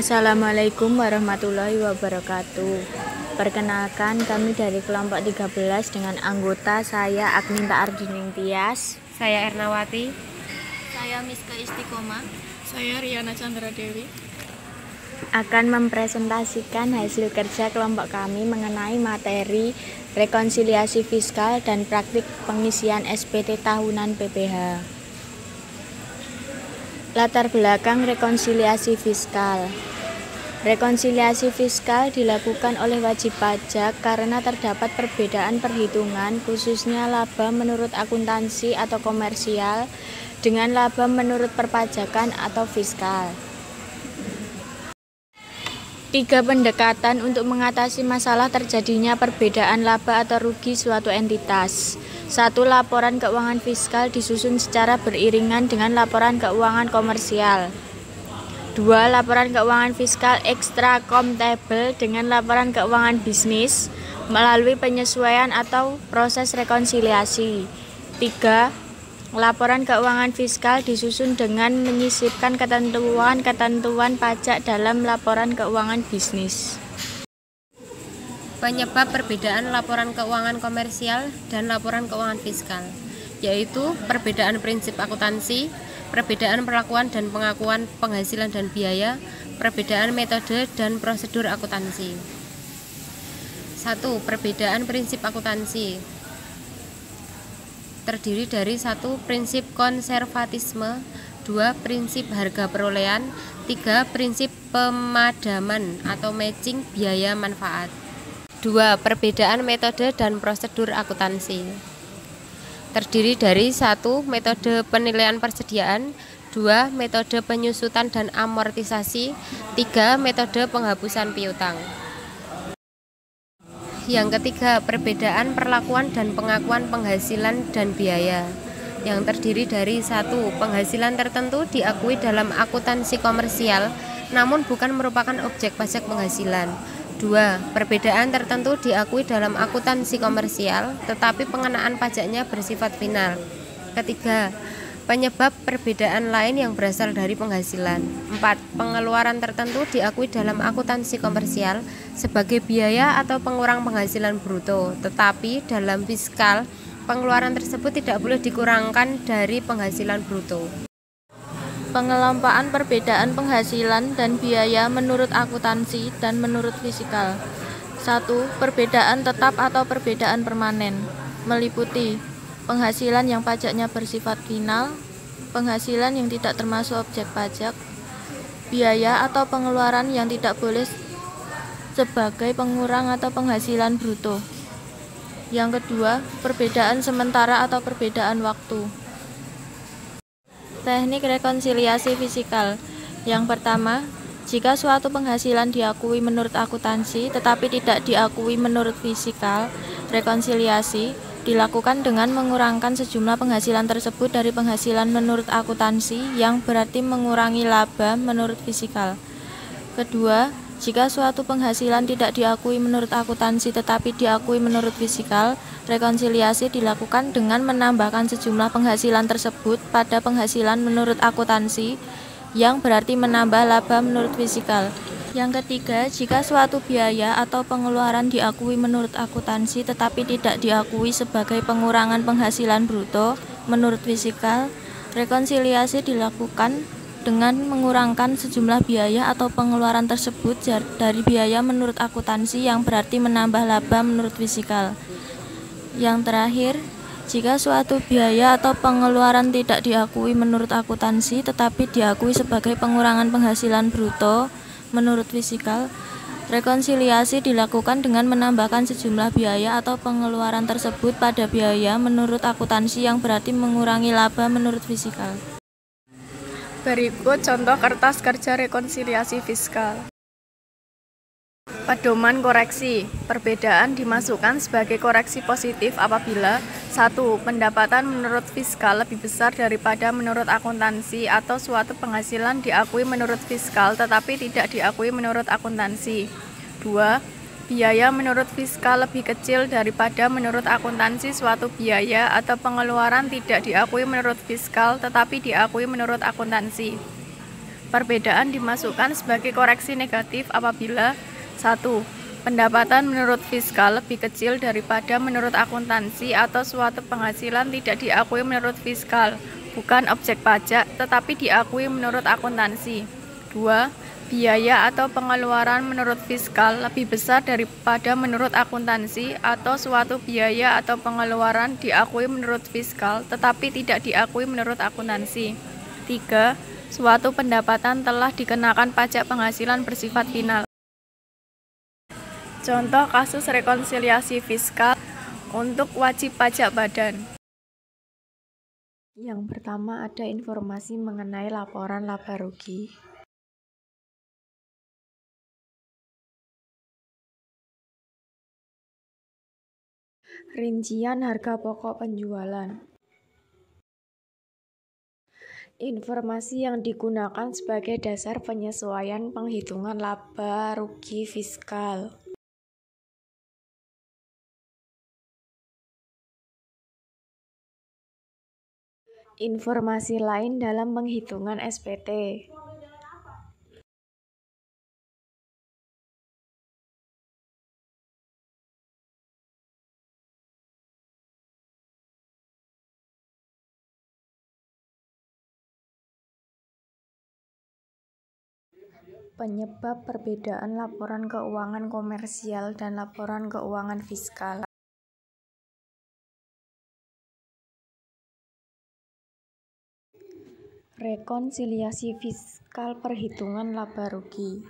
Assalamualaikum warahmatullahi wabarakatuh. Perkenalkan, kami dari kelompok 13 dengan anggota saya Agninta Ardining Tias, saya Ernawati, saya Miska Istiqomah, saya Riana Chandra Dewi, akan mempresentasikan hasil kerja kelompok kami mengenai materi rekonsiliasi fiskal dan praktik pengisian SPT tahunan PPH. Latar belakang rekonsiliasi fiskal. Rekonsiliasi fiskal dilakukan oleh wajib pajak karena terdapat perbedaan perhitungan, khususnya laba menurut akuntansi atau komersial dengan laba menurut perpajakan atau fiskal. 3 pendekatan untuk mengatasi masalah terjadinya perbedaan laba atau rugi suatu entitas. 1. Laporan keuangan fiskal disusun secara beriringan dengan laporan keuangan komersial. 2. Laporan keuangan fiskal ekstra akuntabel dengan laporan keuangan bisnis melalui penyesuaian atau proses rekonsiliasi. 3. Laporan keuangan fiskal disusun dengan menyisipkan ketentuan-ketentuan pajak dalam laporan keuangan bisnis. Penyebab perbedaan laporan keuangan komersial dan laporan keuangan fiskal, yaitu perbedaan prinsip akuntansi, perbedaan perlakuan dan pengakuan penghasilan dan biaya, perbedaan metode dan prosedur akuntansi. 1. Perbedaan prinsip akuntansi terdiri dari 1. Prinsip konservatisme, 2. Prinsip harga perolehan, 3. Prinsip pemadaman atau matching biaya manfaat. 2. Perbedaan metode dan prosedur akuntansi terdiri dari 1. Metode penilaian persediaan, 2. Metode penyusutan dan amortisasi, 3. Metode penghapusan piutang. Yang ketiga, perbedaan perlakuan dan pengakuan penghasilan dan biaya yang terdiri dari 1. Penghasilan tertentu diakui dalam akuntansi komersial namun bukan merupakan objek pajak penghasilan. 2. Perbedaan tertentu diakui dalam akuntansi komersial tetapi pengenaan pajaknya bersifat final. Ketiga, penyebab perbedaan lain yang berasal dari penghasilan. 4. Pengeluaran tertentu diakui dalam akuntansi komersial sebagai biaya atau pengurang penghasilan bruto, tetapi dalam fiskal pengeluaran tersebut tidak boleh dikurangkan dari penghasilan bruto. pengelompokan perbedaan penghasilan dan biaya menurut akuntansi dan menurut fiskal. 1. Perbedaan tetap atau perbedaan permanen meliputi penghasilan yang pajaknya bersifat final, penghasilan yang tidak termasuk objek pajak, biaya atau pengeluaran yang tidak boleh sebagai pengurang atau penghasilan bruto. Yang kedua, perbedaan sementara atau perbedaan waktu. Teknik rekonsiliasi fiskal. Yang pertama, jika suatu penghasilan diakui menurut akuntansi tetapi tidak diakui menurut fiskal, rekonsiliasi dilakukan dengan mengurangkan sejumlah penghasilan tersebut dari penghasilan menurut akuntansi yang berarti mengurangi laba menurut fiskal. Kedua, jika suatu penghasilan tidak diakui menurut akuntansi tetapi diakui menurut fiskal, rekonsiliasi dilakukan dengan menambahkan sejumlah penghasilan tersebut pada penghasilan menurut akuntansi yang berarti menambah laba menurut fiskal. Yang ketiga, jika suatu biaya atau pengeluaran diakui menurut akuntansi tetapi tidak diakui sebagai pengurangan penghasilan bruto menurut fiskal, rekonsiliasi dilakukan dengan mengurangkan sejumlah biaya atau pengeluaran tersebut dari biaya menurut akuntansi yang berarti menambah laba menurut fiskal. Yang terakhir, jika suatu biaya atau pengeluaran tidak diakui menurut akuntansi tetapi diakui sebagai pengurangan penghasilan bruto menurut fiskal, rekonsiliasi dilakukan dengan menambahkan sejumlah biaya atau pengeluaran tersebut pada biaya menurut akuntansi yang berarti mengurangi laba menurut fiskal. Berikut contoh kertas kerja rekonsiliasi fiskal. Pedoman koreksi. Perbedaan dimasukkan sebagai koreksi positif apabila 1. Pendapatan menurut fiskal lebih besar daripada menurut akuntansi atau suatu penghasilan diakui menurut fiskal tetapi tidak diakui menurut akuntansi. 2. Biaya menurut fiskal lebih kecil daripada menurut akuntansi suatu biaya atau pengeluaran tidak diakui menurut fiskal tetapi diakui menurut akuntansi. Perbedaan dimasukkan sebagai koreksi negatif apabila 1. Pendapatan menurut fiskal lebih kecil daripada menurut akuntansi atau suatu penghasilan tidak diakui menurut fiskal, bukan objek pajak, tetapi diakui menurut akuntansi. 2. Biaya atau pengeluaran menurut fiskal lebih besar daripada menurut akuntansi atau suatu biaya atau pengeluaran diakui menurut fiskal, tetapi tidak diakui menurut akuntansi. 3. Suatu pendapatan telah dikenakan pajak penghasilan bersifat final. Contoh kasus rekonsiliasi fiskal untuk wajib pajak badan. Yang pertama ada informasi mengenai laporan laba rugi. Rincian harga pokok penjualan. Informasi yang digunakan sebagai dasar penyesuaian penghitungan laba rugi fiskal. Informasi lain dalam penghitungan SPT. Penyebab perbedaan laporan keuangan komersial dan laporan keuangan fiskal. Rekonsiliasi fiskal perhitungan laba rugi.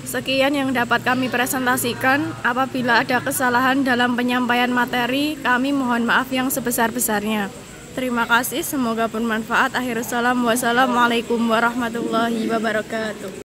Sekian yang dapat kami presentasikan. Apabila ada kesalahan dalam penyampaian materi, kami mohon maaf yang sebesar-besarnya. Terima kasih, semoga bermanfaat. Akhirul salam, wassalamualaikum warahmatullahi wabarakatuh.